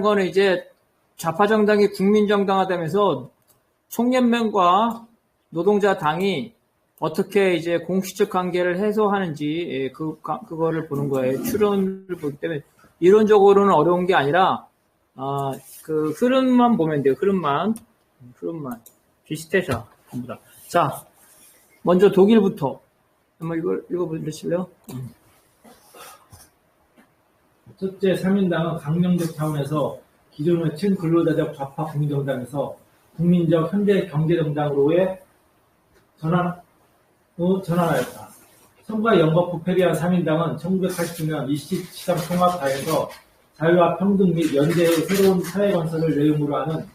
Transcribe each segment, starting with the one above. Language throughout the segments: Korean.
거는 이제 좌파 정당이 국민정당화되면서 총연맹과 노동자 당이 어떻게 이제 공식적 관계를 해소하는지 그거를 보는 거예요. 추론을 보기 때문에 이론적으로는 어려운 게 아니라 그 흐름만 보면 돼요. 흐름만 비슷해서 전부 다. 자, 먼저 독일부터 한번 이걸 읽어보실래요? 첫째, 3인당은 강령적 차원에서 기존의 친근로자적 좌파 국민정당에서 국민적 현대 경제정당으로의 전환하였다. 선과 영거푸 페리안 3인당은 1980년 20시장 통합사에서 자유와 평등 및 연대의 새로운 사회 건설을 내용으로 하는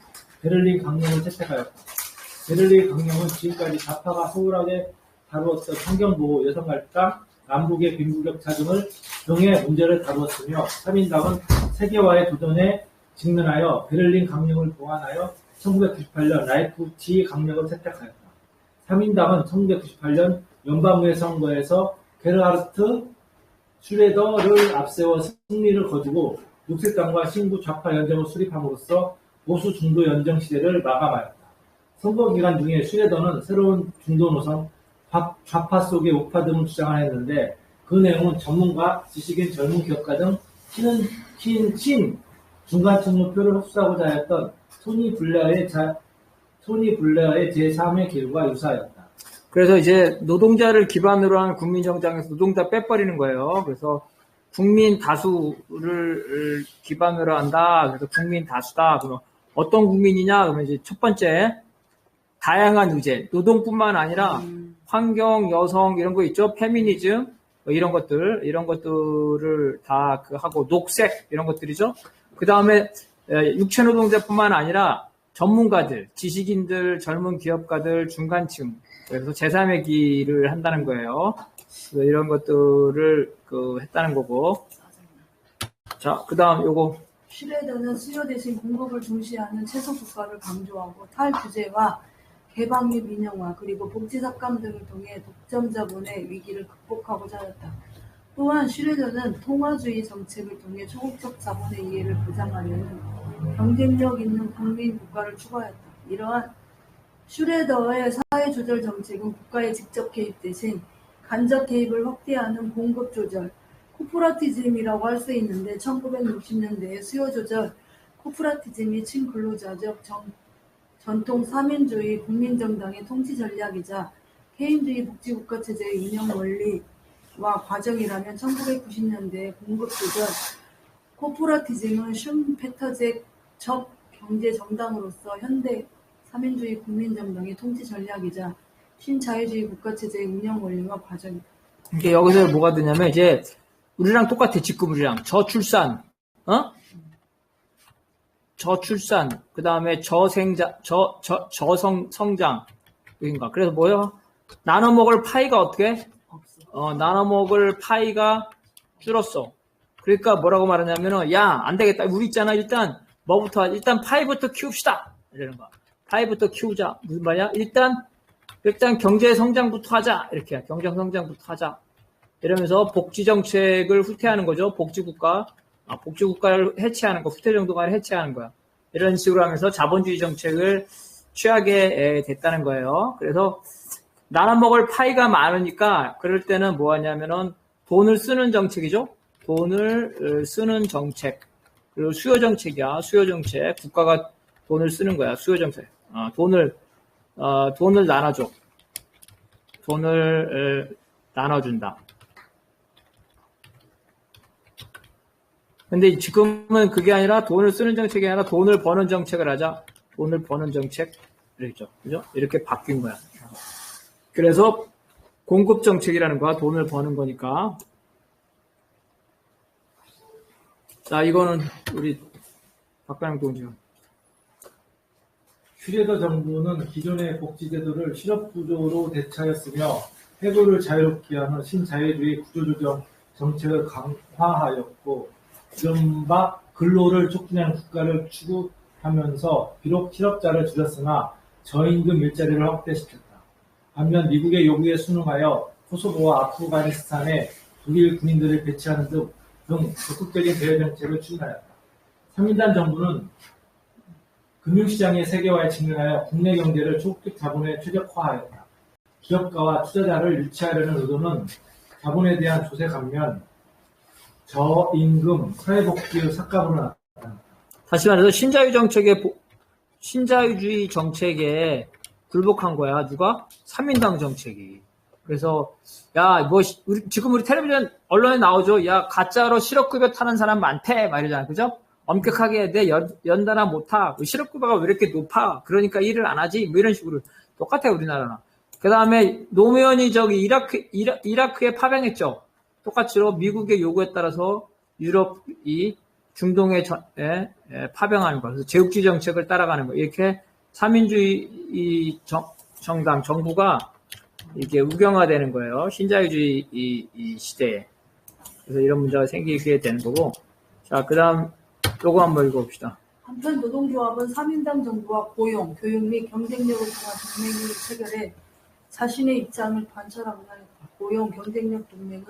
베를린 강령을 채택하였다. 베를린 강령은 지금까지 좌파가 소홀하게 다루었던 환경보호, 여성갈등, 남북의 빈부격차 등의 문제를 다루었으며 3인당은 세계화의 도전에 직면하여 베를린 강령을 보완하여 1998년 라이프치히 강령을 채택하였다. 3인당은 1998년 연방의회 선거에서 게르하르트 슈레더를 앞세워 승리를 거두고 녹색당과 신구 좌파 연정을 수립함으로써 보수 중도 연정 시대를 마감하였다. 선거 기간 중에 슈레더는 새로운 중도 노선, 좌파 속의 우파 등을 주장하였는데 그 내용은 전문가, 지식인, 젊은 기업가 등 친 중간층 표를 흡수하고자 하였던 토니 블레어의 제3의 길과 유사하였다. 그래서 이제 노동자를 기반으로 하는 국민정당에서 노동자 빼버리는 거예요. 그래서 국민 다수를 기반으로 한다. 그래서 국민 다수다. 그러면 어떤 국민이냐? 그러면 이제 첫 번째 다양한 의제, 노동뿐만 아니라 환경, 여성 이런 거 있죠. 페미니즘 이런 것들을 다 하고 녹색 이런 것들이죠. 그 다음에 육체 노동자뿐만 아니라 전문가들, 지식인들, 젊은 기업가들, 중간층 그래서 제3의 길을 한다는 거예요. 이런 것들을 했다는 거고. 자, 그 다음 요거. 슈레더는 수요 대신 공급을 중시하는 채소 국가를 강조하고 탈규제와 개방 및 민영화 그리고 복지 삭감 등을 통해 독점 자본의 위기를 극복하고자 하였다. 또한 슈레더는 통화주의 정책을 통해 초국적 자본의 이해를 보장하려는 경쟁력 있는 국민 국가를 추구하였다. 이러한 슈레더의 사회조절 정책은 국가의 직접 개입 대신 간접 개입을 확대하는 공급 조절, 코퍼레티즘이라고 할 수 있는데 1960년대의 수요조절, 코퍼레티즘이 친근로자적 전통 3인주의 국민정당의 통치 전략이자 개인주의 복지국가체제의 운영 원리와 과정이라면 1990년대의 공급조절, 코퍼레티즘은 슌페터제적 경제정당으로서 현대 3인주의 국민정당의 통치 전략이자 신자유주의 국가체제의 운영 원리와 과정이다. 이게 여기서 뭐가 되냐면 이제 우리랑 똑같아. 직급우리랑 저출산, 저출산, 그 다음에 저성장, 여긴가. 그래서 뭐요? 나눠 먹을 파이가 어떻게? 나눠 먹을 파이가 줄었어. 그러니까 뭐라고 말하냐면은, 야, 안 되겠다. 우리 있잖아. 일단 파이부터 키웁시다. 이러는 거야. 파이부터 키우자. 무슨 말이야? 일단 경제 성장부터 하자. 이렇게. 경제 성장부터 하자. 이러면서 복지 정책을 후퇴하는 거죠. 복지국가를 해체하는 거, 후퇴 정도가 해체하는 거야. 이런 식으로 하면서 자본주의 정책을 취하게 됐다는 거예요. 그래서 나눠 먹을 파이가 많으니까 그럴 때는 뭐 하냐면은 돈을 쓰는 정책이죠. 돈을 쓰는 정책. 그리고 수요 정책이야. 수요 정책. 국가가 돈을 쓰는 거야. 수요 정책. 돈을 나눠줘. 돈을 나눠준다. 근데 지금은 그게 아니라 돈을 쓰는 정책이 아니라 돈을 버는 정책을 하자. 돈을 버는 정책. 그죠? 이렇게 바뀐 거야. 그래서 공급 정책이라는 거야. 돈을 버는 거니까. 자, 이거는 우리 박관영 동지가. 슈레더 정부는 기존의 복지제도를 실업구조로 대체하였으며 해고를 자유롭게 하는 신자유주의 구조조정 정책을 강화하였고 이른바 근로를 촉진하는 국가를 추구하면서 비록 실업자를 줄였으나 저임금 일자리를 확대시켰다. 반면 미국의 요구에 순응하여 코소보와 아프가니스탄에 독일 군인들을 배치하는 등 적극적인 대외 정책을 추진하였다. 3인단 정부는 금융시장의 세계화에 직면하여 국내 경제를 초국적 자본에 최적화하였다. 기업가와 투자자를 유치하려는 의도는 자본에 대한 조세 감면, 저임금, 사회복지의 삭감으로 나타났다. 다시 말해서 신자유주의 정책에 굴복한 거야. 누가? 3인당 정책이. 그래서 야, 뭐 지금 우리 텔레비전 언론에 나오죠. 야, 가짜로 실업급여 타는 사람 많대. 막 이러잖아. 그죠? 엄격하게 해야 돼. 연달아 못 타. 실업급여가 왜 이렇게 높아? 그러니까 일을 안 하지. 뭐 이런 식으로. 똑같아, 우리나라랑. 그 다음에 노무현이 저기 이라크에 파병했죠. 똑같이로 미국의 요구에 따라서 유럽이 중동에 파병하는 거. 그래서 제국주의 정책을 따라가는 거. 이렇게 3인주의 정부가 이게 우경화되는 거예요. 신자유주의 이 시대에. 그래서 이런 문제가 생기게 되는 거고. 자, 그 다음, 요거 한번 읽어봅시다. 한편 노동조합은 3인당 정부와 고용, 교육 및 경쟁력을 통한 동맹을 체결해 자신의 입장을 관철하고 하였다. 고용, 경쟁력 동맹은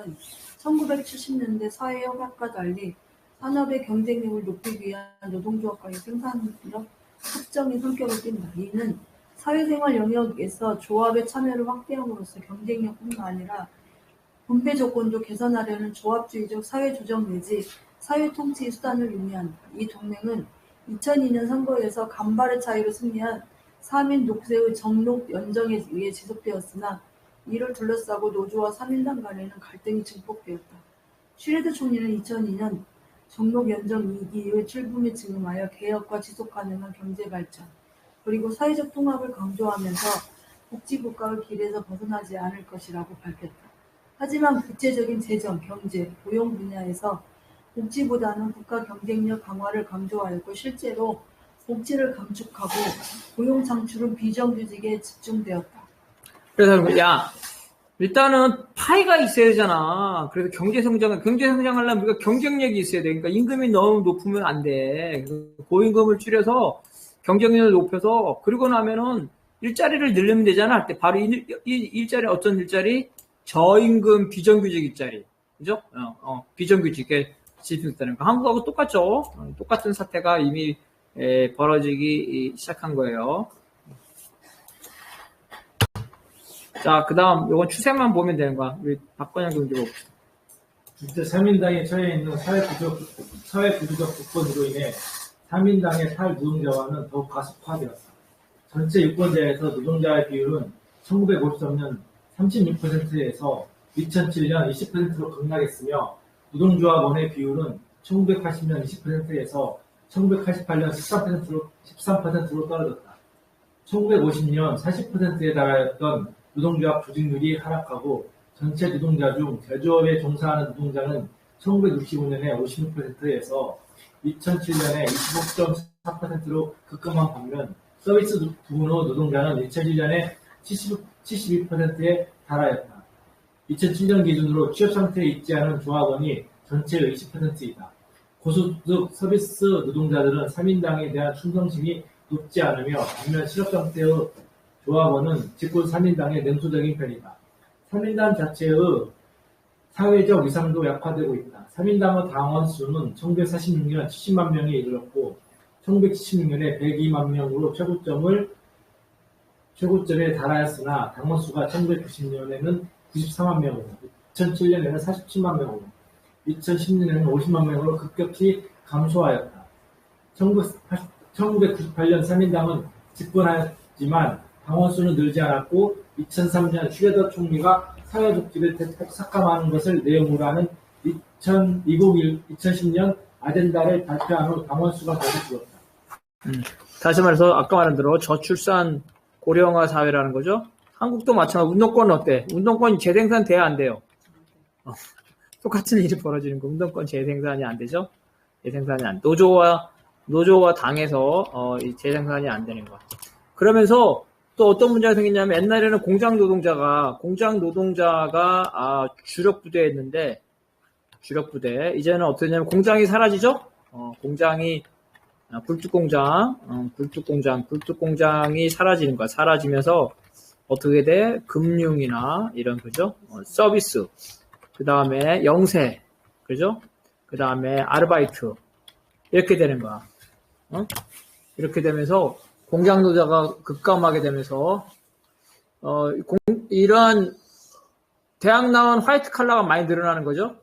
1970년대 사회협약과 달리 산업의 경쟁력을 높이기 위한 노동조합과의 생산력 협정의 성격을 띈다. 이는 사회생활 영역에서 조합의 참여를 확대함으로써 경쟁력뿐만 아니라 분배 조건도 개선하려는 조합주의적 사회조정 내지 사회통치 수단을 의미한다. 이 동맹은 2002년 선거에서 간발의 차이로 승리한 3인 녹색의 정록 연정에 의해 지속되었으나 이를 둘러싸고 노조와 3인당 간에는 갈등이 증폭되었다. 슈레드 총리는 2002년 정록 연정 2기의 출범에 증응하여 개혁과 지속 가능한 경제 발전, 그리고 사회적 통합을 강조하면서 복지국가의 길에서 벗어나지 않을 것이라고 밝혔다. 하지만 구체적인 재정, 경제, 고용 분야에서 복지보다는 국가 경쟁력 강화를 강조하였고 실제로 복지를 감축하고 고용 창출은 비정규직에 집중되었다. 그래서 야, 일단은 파이가 있어야 되잖아. 그래서 경제 성장하려면 우리가 경쟁력이 있어야 돼. 그러니까 임금이 너무 높으면 안 돼. 고임금을 줄여서 경쟁력을 높여서 그러고 나면은 일자리를 늘리면 되잖아. 할 때 바로 일자리 어떤 일자리? 저임금 비정규직 일자리. 그죠? 비정규직에 집중되는 거. 한국하고 똑같죠. 똑같은 사태가 이미 벌어지기 시작한 거예요. 자, 그 다음, 요건 추세만 보면 되는 거야. 우리 박건영 교수 봅시다. 주체 3인당에 처해 있는 사회구조적 조건으로 인해 3인당의 탈노동자화는 더욱 가속화되었다. 전체 유권자에서 노동자의 비율은 1953년 36%에서 2007년 20%로 급락했으며 노동조합원의 비율은 1980년 20%에서 1988년 13%로 떨어졌다. 1950년 40%에 달하였던 노동조합 조직률이 하락하고 전체 노동자 중 제조업에 종사하는 노동자는 1965년에 56%에서 2007년에 25.4%로 급감한 반면 서비스 부문의 노동자는 2001년에 72%에 달하였다. 2007년 기준으로 취업 상태에 있지 않은 조합원이 전체의 20%이다. 고소득 서비스 노동자들은 3인당에 대한 충성심이 높지 않으며 반면 실업 상태의 조합원은 직권 3인당에 냉소적인 편이다. 3인당 자체의 사회적 위상도 약화되고 있다. 3인당의 당원 수는 1946년 70만 명에 이르렀고 1976년에 102만 명으로 최고점에 달하였으나 당원 수가 1990년에는 94만 명으로, 2007년에는 47만 명으로, 2010년에는 50만 명으로 급격히 감소하였다. 1998년 3인당은 집권하였지만 당원 수는 늘지 않았고 2003년 슈레더 총리가 사회복지를 대폭 삭감하는 것을 내용으로 하는 2010년 아젠다를 발표한 후 당원 수가 다시 줄었다. 다시 말해서 아까 말한 대로 저출산 고령화 사회라는 거죠. 한국도 마찬가지로 운동권은 어때? 운동권 재생산 돼야 안 돼요? 똑같은 일이 벌어지는 거. 운동권 재생산이 안 되죠? 재생산이 안. 노조와 당에서 이 재생산이 안 되는 거. 그러면서 또 어떤 문제가 생겼냐면 옛날에는 공장 노동자가 주력 부대였는데 주력 부대 이제는 어떻게 되냐면 공장이 사라지죠? 공장이 굴뚝공장이 사라지는 거야. 사라지면서 어떻게 돼? 금융이나 이런 그죠? 서비스, 그 다음에 영세, 그죠? 그 다음에 아르바이트, 이렇게 되는 거야. 어? 이렇게 되면서 공장 노조가 급감하게 되면서 이런 대학 나온 화이트 칼라가 많이 늘어나는 거죠.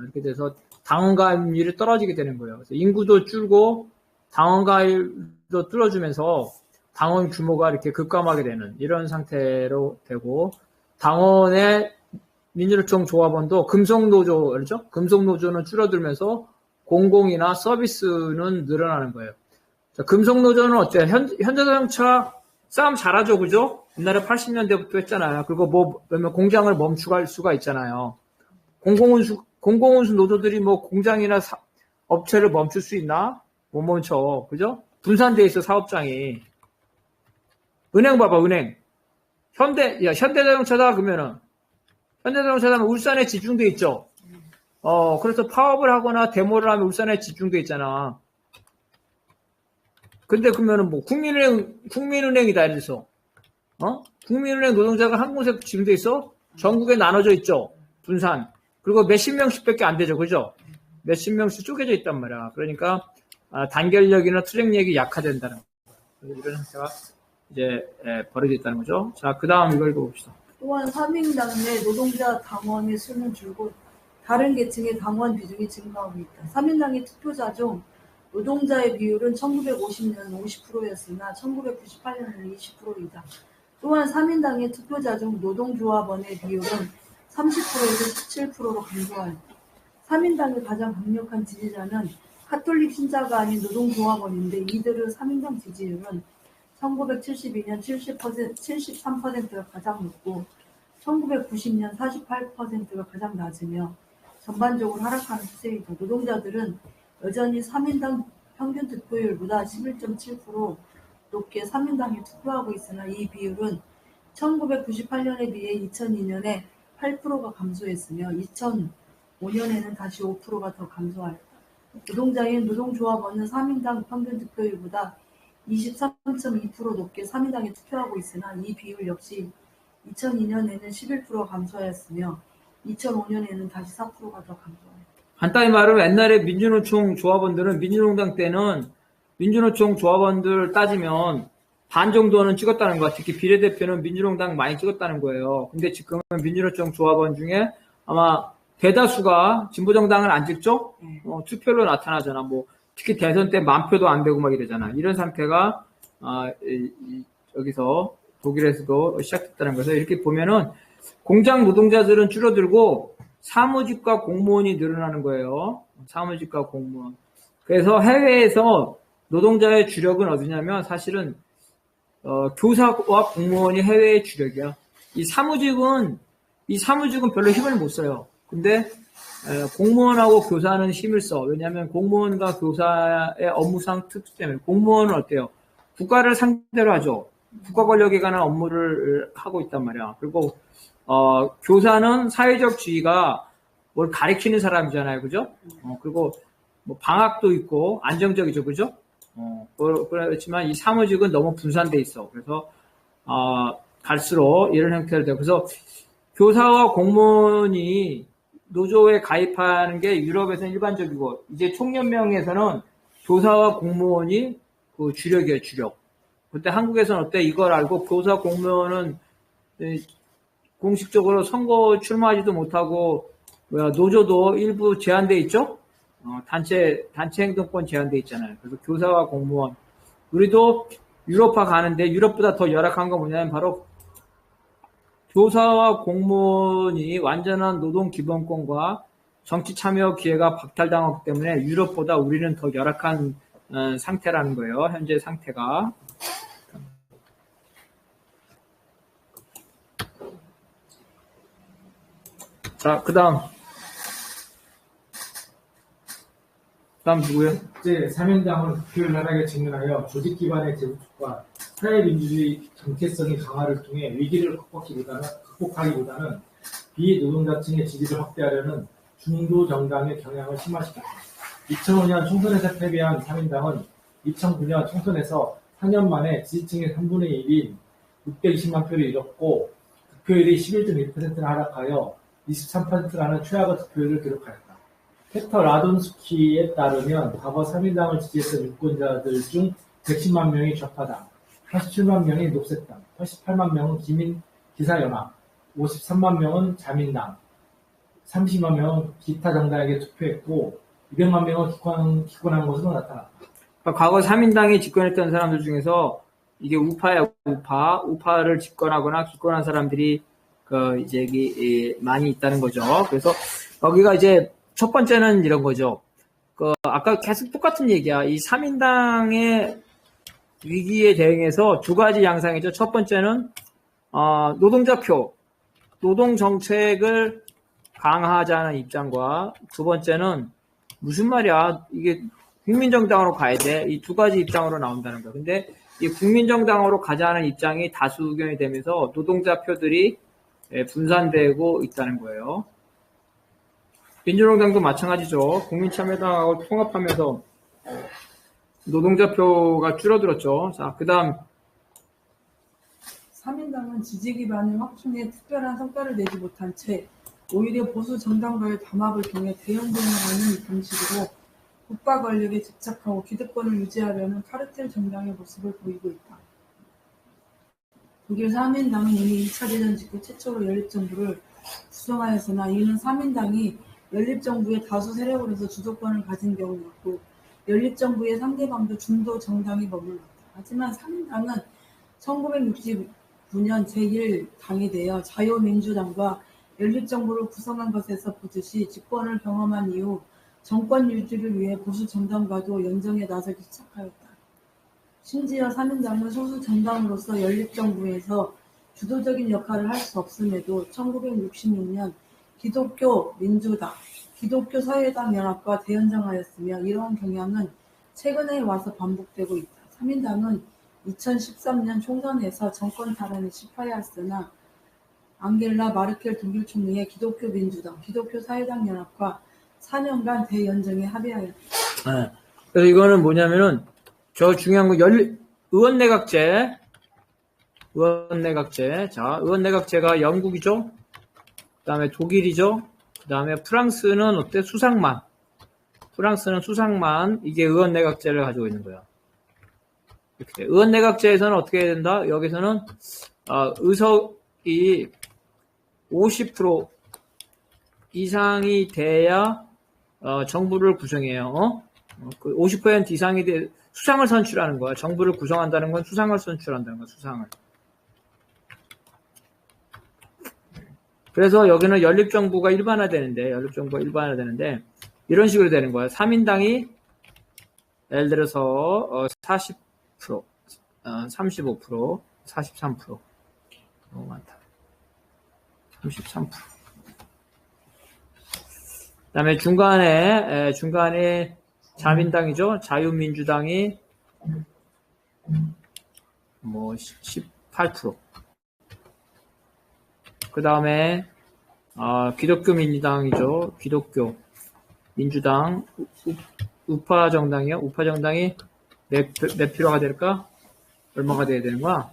이렇게 돼서 당원 가입률이 떨어지게 되는 거예요. 그래서 인구도 줄고 당원 가입도 뚫어주면서 당원 규모가 이렇게 급감하게 되는 이런 상태로 되고, 당원의 민주노총 조합원도 금속노조, 그렇죠? 금속노조는 줄어들면서 공공이나 서비스는 늘어나는 거예요. 자, 금속노조는 어때요? 현대자동차 싸움 잘하죠, 그죠? 옛날에 80년대부터 했잖아요. 그리고 그러면 공장을 멈추갈 수가 있잖아요. 공공운수 노조들이 공장이나 업체를 멈출 수 있나? 못 멈춰, 그죠? 분산돼 있어, 사업장이. 은행 봐봐, 은행. 현대자동차다, 그러면은. 현대자동차다 하면 울산에 집중돼 있죠? 그래서 파업을 하거나 데모를 하면 울산에 집중돼 있잖아. 근데 그러면은 국민은행이다, 이래서. 국민은행 노동자가 한 곳에 집중돼 있어? 전국에 나눠져 있죠? 분산. 그리고 몇십 명씩 밖에 안 되죠, 그죠? 몇십 명씩 쪼개져 있단 말이야. 그러니까, 단결력이나 투쟁력이 약화된다는 거예요. 이런 상태가 이제 벌어져 있다는 거죠. 자, 그 다음 이걸 읽어봅시다. 또한 사민당 내 노동자 당원의 수는 줄고 다른 계층의 당원 비중이 증가하고 있다. 사민당의 투표자 중 노동자의 비율은 1950년 50%였으나 1998년에는 20%이다. 또한 사민당의 투표자 중 노동조합원의 비율은 30%에서 17%로 감소하였다. 사민당의 가장 강력한 지지자는 카톨릭 신자가 아닌 노동조합원인데, 이들은 사민당 지지율은 1972년 73%가 가장 높고 1990년 48%가 가장 낮으며 전반적으로 하락하는 추세이다. 노동자들은 여전히 사민당 평균 득표율보다 11.7% 높게 사민당에 투표하고 있으나 이 비율은 1998년에 비해 2002년에 8%가 감소했으며 2005년에는 다시 5%가 더 감소하였다. 노동자인 노동조합원은 사민당 평균 득표율보다 23.2% 높게 사민당에 투표하고 있으나 이 비율 역시 2002년에는 11%가 감소하였으며 2005년에는 다시 4%가 더 감소하였다. 간단히 말하면 옛날에 민주노총 조합원들은 민주농당 때는 민주노총 조합원들 따지면 반 정도는 찍었다는 거야. 특히 비례대표는 민주농당 많이 찍었다는 거예요. 근데 지금은 민주노총 조합원 중에 아마 대다수가 진보정당을 안 찍죠? 투표로 나타나잖아. 특히 대선 때 10,000표도 안 되고 막 이러잖아. 이런 상태가 여기서 독일에서도 시작됐다는 거죠. 이렇게 보면은 공장 노동자들은 줄어들고 사무직과 공무원이 늘어나는 거예요. 사무직과 공무원. 그래서 해외에서 노동자의 주력은 어디냐면 사실은 교사와 공무원이 해외의 주력이야. 이 사무직은 별로 힘을 못 써요. 근데 공무원하고 교사는 힘을 써. 왜냐하면 공무원과 교사의 업무상 특수 때문에. 공무원은 어때요? 국가를 상대로 하죠. 국가 권력에 관한 업무를 하고 있단 말이야. 그리고 교사는 사회적 지위가 뭘 가리키는 사람이잖아요, 그죠? 그리고 방학도 있고 안정적이죠, 그죠? 그렇지만 이 사무직은 너무 분산돼 있어. 그래서 갈수록 이런 형태로 돼요. 그래서 교사와 공무원이 노조에 가입하는 게 유럽에서는 일반적이고, 이제 총연맹에서는 교사와 공무원이 그 주력이에요, 주력. 그때 한국에서는 어때? 이걸 알고 교사, 공무원은 공식적으로 선거 출마하지도 못하고, 노조도 일부 제한돼 있죠? 단체 행동권 제한돼 있잖아요. 그래서 교사와 공무원. 우리도 유럽화 가는데 유럽보다 더 열악한 건 뭐냐면 바로 교사와 공무원이 완전한 노동 기본권과 정치 참여 기회가 박탈당했기 때문에 유럽보다 우리는 더 열악한 상태라는 거예요. 현재 상태가. 자, 그 다음 누구예요? 제 사명당은 그 나라에 직면하여 조직 기반의 제도축과 사회민주주의 정체성의 강화를 통해 위기를 극복하기보다는 비노동자층의 지지를 확대하려는 중도 정당의 경향을 심화시켰다. 2005년 총선에서 패배한 사민당은 2009년 총선에서 4년 만에 지지층의 3분의 1인 620만 표를 잃었고 득표율이 11.1%나 하락하여 23%라는 최악의 득표율을 기록하였다. 헥터 라돈스키에 따르면 과거 3인당을 지지했던 유권자들 중 110만 명이 좌파당, 87만 명이 녹색당, 88만 명은 기사연합, 53만 명은 자민당, 30만 명은 기타 정당에게 투표했고 200만 명은 기권한 것으로 나타났다. 그러니까 과거 3인당이 집권했던 사람들 중에서 이게 우파야, 우파를 집권하거나 기권한 사람들이 이제 많이 있다는 거죠. 그래서 여기가 이제 첫 번째는 이런 거죠. 아까 계속 똑같은 얘기야. 이 3인당의 위기에 대응해서 두 가지 양상이죠. 첫 번째는 노동자표, 노동 정책을 강화하자는 입장과 두 번째는 무슨 말이야? 이게 국민정당으로 가야 돼. 이 두 가지 입장으로 나온다는 거야. 근데 이 국민정당으로 가자는 입장이 다수 의견이 되면서 노동자표들이 분산되고 있다는 거예요. 민주노동당도 마찬가지죠. 국민참여당하고 통합하면서 노동자표가 줄어들었죠. 자, 그 다음 3인당은 지지 기반을 확충해 특별한 성과를 내지 못한 채 오히려 보수 정당과의 담합을 통해 대연동을 하는 방식으로 국가 권력에 집착하고 기득권을 유지하려는 카르텔 정당의 모습을 보이고 있다. 독일 3인당은 이미 2차 대전 직후 최초로 연립정부를 구성하였으나 이는 3인당이 연립정부의 다수 세력으로서 주도권을 가진 경우였고 연립정부의 상대방도 중도 정당이 머물렀다. 하지만 3인당은 1969년 제1당이 되어 자유민주당과 연립정부를 구성한 것에서 보듯이 집권을 경험한 이후 정권 유지를 위해 보수 정당과도 연정에 나서기 시작하였다. 심지어 3인당은 소수 정당으로서 연립정부에서 주도적인 역할을 할 수 없음에도 1966년 기독교 민주당, 기독교 사회당 연합과 대연정하였으며 이러한 경향은 최근에 와서 반복되고 있다. 3인당은 2013년 총선에서 정권 탈환에 실패하였으나 앙겔라 마르켈 독일 총리의 기독교 민주당, 기독교 사회당 연합과 4년간 대연정에 합의하였다. 네. 그래서 이거는 뭐냐면은 저 중요한 거 의원내각제. 자, 의원내각제가 영국이죠. 그다음에 독일이죠. 그다음에 프랑스는 어때? 수상만. 프랑스는 수상만. 이게 의원내각제를 가지고 있는 거야. 이렇게 돼. 의원내각제에서는 어떻게 해야 된다? 여기서는 의석이 50% 이상이 돼야 정부를 구성해요. 50% 이상이 돼 수상을 선출하는 거야. 정부를 구성한다는 건 수상을 선출한다는 거야. 수상을. 그래서 여기는 연립정부가 일반화되는데 이런 식으로 되는 거야. 3인당이 예를 들어서 40%, 35%, 43%. 너무 많다. 33%. 그다음에 중간에 자민당이죠. 자유민주당이 18%. 그 다음에 기독교 민주당이죠. 기독교 민주당 우파 정당이요. 우파 정당이 몇 표가 될까? 얼마가 돼야 되는 거야?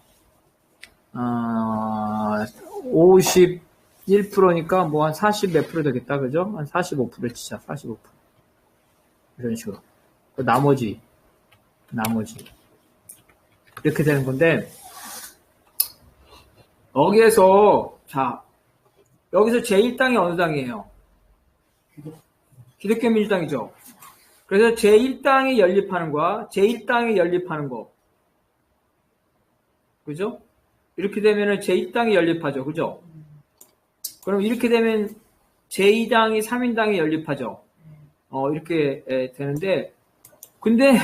51%니까 뭐 한 40 몇 프로 되겠다. 그죠? 한 45% 치자. 45%. 이런 식으로. 나머지. 이렇게 되는 건데, 여기서 제1당이 어느 당이에요? 기독교 민주당이죠. 그래서 제1당이 연립하는 거야. 제1당이 연립하는 거. 그죠? 이렇게 되면은 제1당이 연립하죠. 그죠? 그럼 이렇게 되면 제2당이 3인당이 연립하죠. 이렇게 되는데, 근데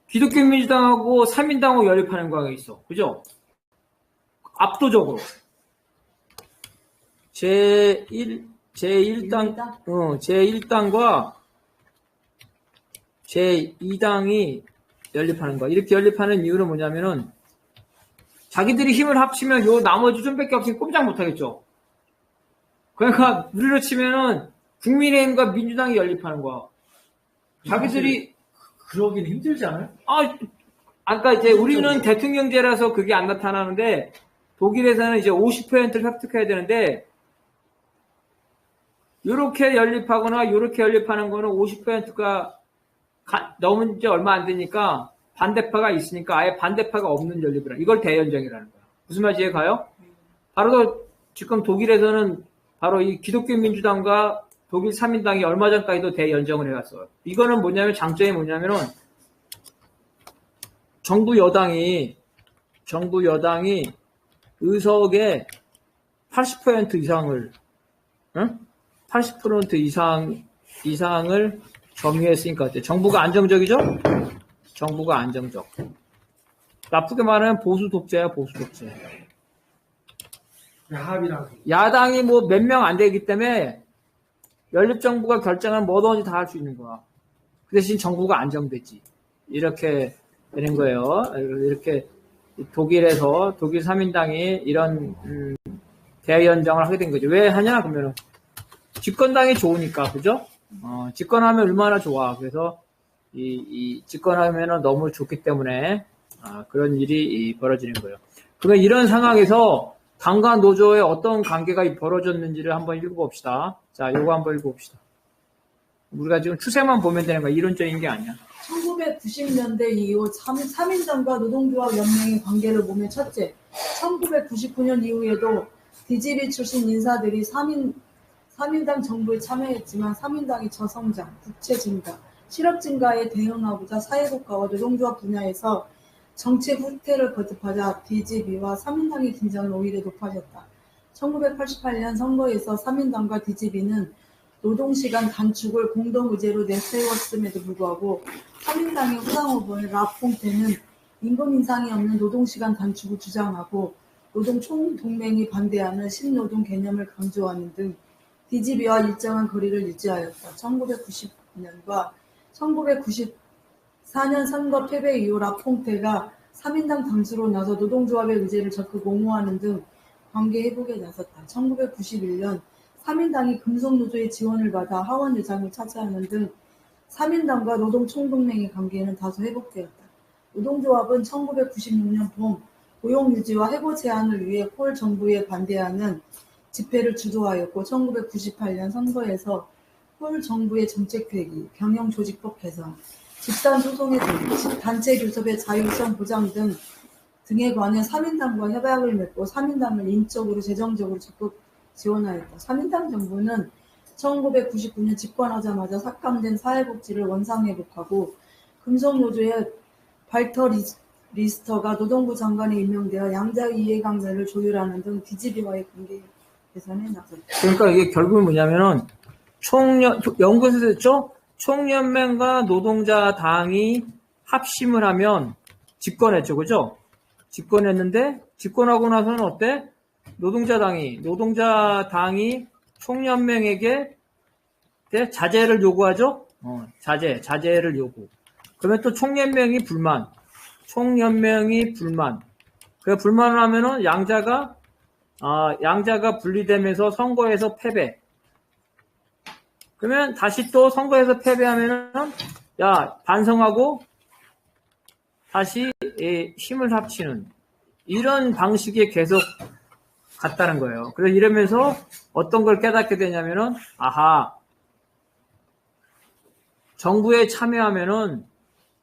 기독교 민주당하고 3인당하고 연립하는 거가 있어. 그죠? 압도적으로. 제1당과 제2당이 연립하는 거야. 이렇게 연립하는 이유는 뭐냐면은, 자기들이 힘을 합치면 요 나머지 좀밖에 없으면 꼼짝 못하겠죠. 그러니까 우리로 치면은 국민의힘과 민주당이 연립하는 거야. 자기들이 그러긴 힘들지 않아요? 아까 이제 우리는 대통령제라서 그게 안 나타나는데 독일에서는 이제 50%를 획득해야 되는데 요렇게 연립하거나 요렇게 연립하는 거는 50%가 넘은 지 얼마 안 되니까 반대파가 있으니까 아예 반대파가 없는 연립이라. 이걸 대연정이라는 거야. 무슨 말인지 이해 가요? 바로 지금 독일에서는 바로 이 기독교 민주당과 독일 3인당이 얼마 전까지도 대연정을 해왔어요. 이거는 뭐냐면 장점이 뭐냐면은 정부 여당이 의석의 80% 이상을 80% 이상을 점유했으니까 어때? 정부가 안정적이죠? 정부가 안정적. 나쁘게 말하면 보수 독재야, 보수 독재. 합이랑 야당이 뭐 몇 명 안 되기 때문에 연립정부가 결정하면 뭐든지 다 할 수 있는 거야. 그 대신 정부가 안정되지. 이렇게 되는 거예요. 이렇게 독일에서 독일 3인당이 이런 대연정을 하게 된 거죠. 왜 하냐? 그러면은 집권당이 좋으니까, 그죠? 집권하면 얼마나 좋아. 그래서 이 집권하면은 너무 좋기 때문에 그런 일이 벌어지는 거예요. 그러면 이런 상황에서 당과 노조의 어떤 관계가 벌어졌는지를 한번 읽어봅시다. 자, 요거 한번 읽어봅시다. 우리가 지금 추세만 보면 되는 거야. 이론적인 게 아니야. 1990년대 이후 3인당과 노동조합 연맹의 관계를 보면 첫째, 1999년 이후에도 DGB 출신 인사들이 3인당 정부에 참여했지만 3인당이 저성장, 부채 증가, 실업 증가에 대응하고자 사회복지와 노동조합 분야에서 정책 후퇴를 거듭하자 DGB와 3인당의 긴장은 오히려 높아졌다. 1988년 선거에서 3인당과 DGB는 노동시간 단축을 공동의제로 내세웠음에도 불구하고 3인당의 후상후보인 라퐁테는 임금 인상이 없는 노동시간 단축을 주장하고 노동총동맹이 반대하는 신노동 개념을 강조하는 등 DGB와 일정한 거리를 유지하였다. 1990년과 1994년 선거 패배 이후 라퐁테가 3인당 당수로 나서 노동조합의 의제를 적극 옹호하는 등 관계 회복에 나섰다. 1991년 3인당이 금속노조의 지원을 받아 하원의장을 차지하는 등 3인당과 노동총동맹의 관계는 다소 회복되었다. 노동조합은 1996년 봄 고용유지와 해고 제한을 위해 폴 정부에 반대하는 집회를 주도하였고 1998년 선거에서 폴 정부의 정책회기, 경영조직법 개선, 집단소송의 도입, 단체교섭의 자율성 보장 등에 관해 3인당과 협약을 맺고 3인당을 인적으로 재정적으로 적극 지원하였다. 3인당 정부는 1999년 집권하자마자 삭감된 사회복지를 원상회복하고 금속노조의 발터 리스터가 노동부 장관에 임명되어 양자 이해관계를 조율하는 등 DGB와의 관계 개선에 나섰다. 그러니까 이게 결국은 뭐냐면은 연구에서 됐죠? 총연맹과 노동자당이 합심을 하면 집권했죠, 그죠? 집권했는데 집권하고 나서는 어때? 노동자당이 총연맹에게 자제를 요구하죠? 자제를 요구. 그러면 또 총연맹이 불만. 그 불만을 하면은 양자가 분리되면서 선거에서 패배. 그러면 다시 또 선거에서 패배하면은 반성하고 다시 힘을 합치는 이런 방식이 계속 갔다는 거예요. 그래서 이러면서 어떤 걸 깨닫게 되냐면은 정부에 참여하면은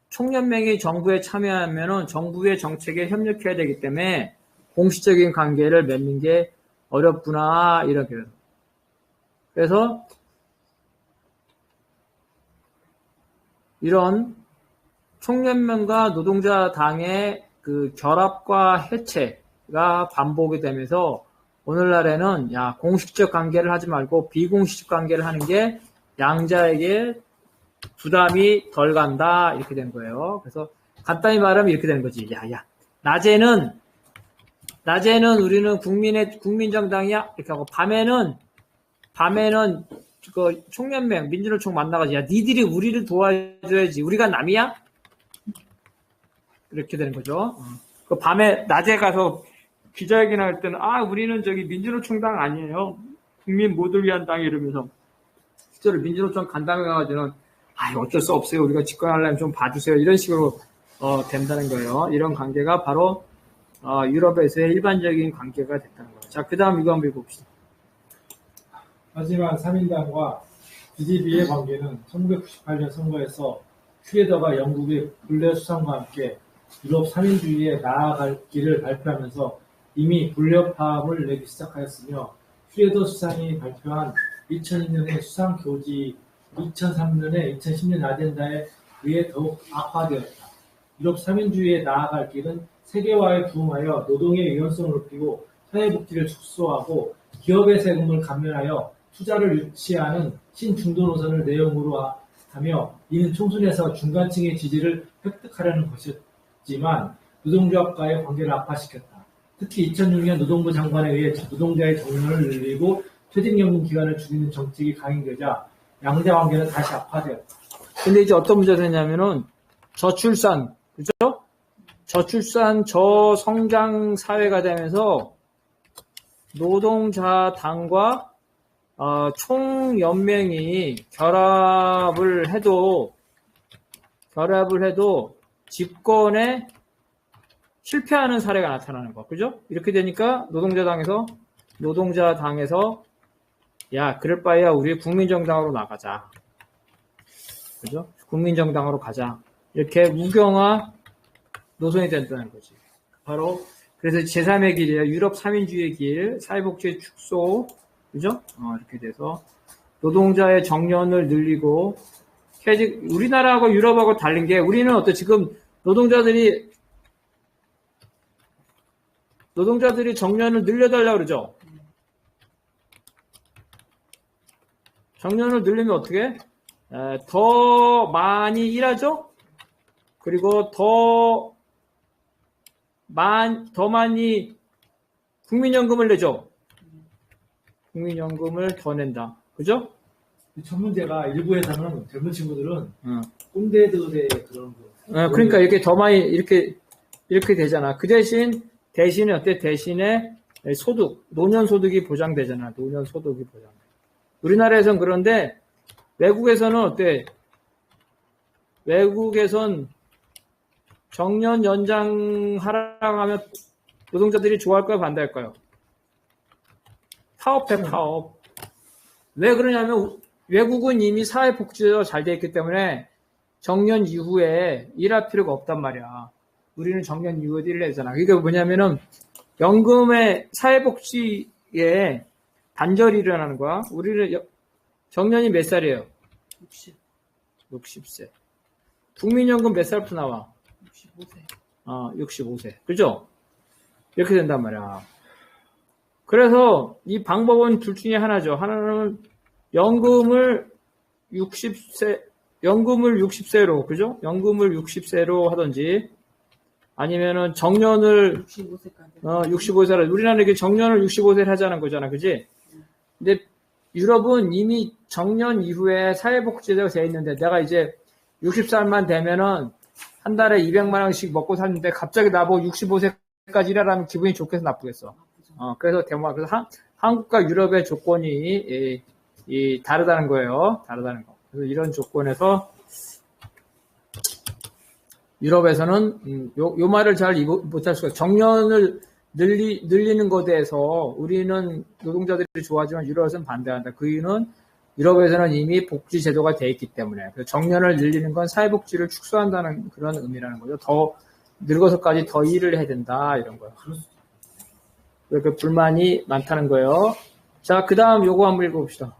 총연맹이 정부에 참여하면은 정부의 정책에 협력해야 되기 때문에 공식적인 관계를 맺는 게 어렵구나 이렇게. 그래서 이런 총연맹과 노동자당의 그 결합과 해체가 반복이 되면서 오늘날에는 공식적 관계를 하지 말고 비공식적 관계를 하는 게 양자에게 부담이 덜 간다 이렇게 된 거예요. 그래서 간단히 말하면 이렇게 되는 거지. 낮에는 우리는 국민정당이야 이렇게 하고 밤에는 그 총연맹 민주노총 만나가지고 니들이 우리를 도와줘야지 우리가 남이야 이렇게 되는 거죠. 그 낮에 가서 기자회견 할 때는 우리는 저기 민주노총당 아니에요. 국민 모두를 위한 당 이러면서 실제로 민주노총 간담회 가가지고는 어쩔 수 없어요. 우리가 집권하려면 좀 봐주세요. 이런 식으로 된다는 거예요. 이런 관계가 바로 유럽에서의 일반적인 관계가 됐다는 거예요. 자, 그 다음 이거 한번 읽어봅시다. 하지만 3인당과 DDB의 관계는 1998년 선거에서 슈레더가 영국의 블레어 수상과 함께 유럽 3인주의에 나아갈 길을 발표하면서 이미 블레어 파업을 내기 시작하였으며 슈레더 수상이 발표한 2002년의 수상 교지 2003년에 2010년 아젠다에 의해 더욱 악화되었다. 유럽 3인주의에 나아갈 길은 세계화에 부응하여 노동의 유연성을 높이고 사회복지를 축소하고 기업의 세금을 감면하여 투자를 유치하는 신중도 노선을 내용으로 하며 이는 총선에서 중간층의 지지를 획득하려는 것이었지만 노동조합과의 관계를 악화시켰다. 특히 2006년 노동부 장관에 의해 노동자의 정년을 늘리고 퇴직연금 기간을 줄이는 정책이 강행되자 양대 관계는 다시 악화되었다. 근데 이제 어떤 문제가 되냐면은 저출산, 그죠? 저출산, 저성장 사회가 되면서 노동자당과 총연맹이 결합을 해도 집권에 실패하는 사례가 나타나는 거, 그죠? 이렇게 되니까 노동자당에서 야, 그럴 바에야 우리 국민정당으로 나가자, 그죠? 국민정당으로 가자. 이렇게 무경화 노선이 된다는 거지. 바로 그래서 제3의 길이에요. 유럽 3인주의의 길, 사회복지의 축소, 그죠? 이렇게 돼서 노동자의 정년을 늘리고 우리나라하고 유럽하고 다른 게 우리는 지금 노동자들이 정년을 늘려달라고 그러죠. 정년을 늘리면 어떻게? 더 많이 일하죠? 그리고 더 많이 국민연금을 내죠. 국민연금을 더 낸다. 그죠? 첫 문제가 일부에서는 젊은 친구들은 꼰대들의 그런 거. 그러니까 이렇게 더 많이 이렇게 되잖아. 그 대신에 어때? 대신에 노년 소득이 보장되잖아. 노년 소득이 보장. 우리나라에선 그런데 외국에서는 어때? 외국에선 정년 연장하라고 하면 노동자들이 좋아할까요? 반대할까요? 파업해, 파업. 왜 그러냐면 외국은 이미 사회복지가 잘 돼 있기 때문에 정년 이후에 일할 필요가 없단 말이야. 우리는 정년 이후에 일을 하잖아. 그게 뭐냐면은 연금의 사회복지에 단절이 일어나는 거야. 우리는 정년이 몇 살이에요? 60세. 국민연금 몇 살부터 나와? 65세. 그죠? 이렇게 된단 말이야. 그래서 이 방법은 둘 중에 하나죠. 하나는 연금을 60세로, 그죠? 연금을 60세로 하든지, 아니면은 정년을 65세로, 우리나라는 이게 정년을 65세로 하자는 거잖아. 그지? 근데 유럽은 이미 정년 이후에 사회복지제도가 돼 있는데, 내가 이제 60살만 되면은 한 달에 200만 원씩 먹고 사는데 갑자기 나보고 65세까지 일하라면 기분이 좋겠어, 나쁘겠어? 그래서 한국과 유럽의 조건이 다르다는 거예요. 다르다는 거. 그래서 이런 조건에서 유럽에서는 요 말을 잘 못할 수가 있어요. 정년을 늘리는 것에 대해서 우리는 노동자들이 좋아하지만 유럽에서는 반대한다. 그 이유는 유럽에서는 이미 복지 제도가 돼 있기 때문에. 그래서 정년을 늘리는 건 사회복지를 축소한다는 그런 의미라는 거죠. 더 늙어서까지 더 일을 해야 된다, 이런 거예요. 그렇게 불만이 많다는 거예요. 자, 그 다음 요거 한번 읽어봅시다.